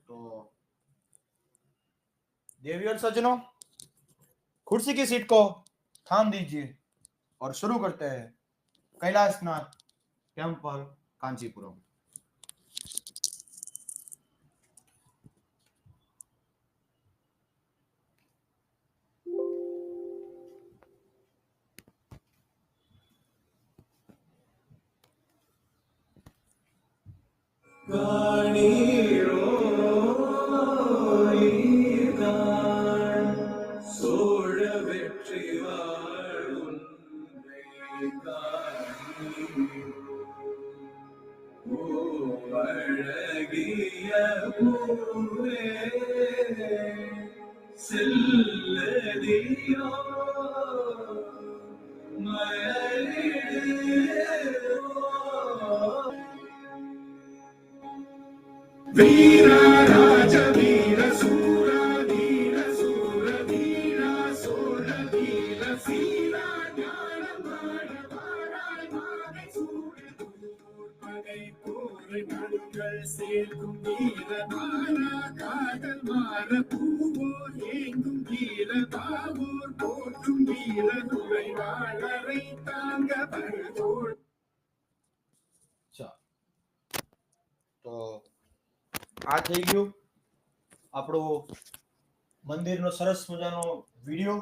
तो देवी और सज्जनों, कुर्सी की सीट को थाम दीजिए और शुरू करते हैं कैलाशनाथ टेम्पल कांचीपुरम। வீரா ராஜ வீர சூரா வீர சூர வீரா சோழ வீர சீரா ஞான மாட வாராய் மாலை சூடு பகை போரை நடுங்கள் சேர்க்கும் வீர மாறா காதல் மாற பூவோர் ஏங்கும் வீர பாவூர் போற்றும் வீர துறை வாழரை தாங்க பருதோள். તો આ થઈ ગયું આપણો મંદિરનો સરસ મજાનો વિડીયો।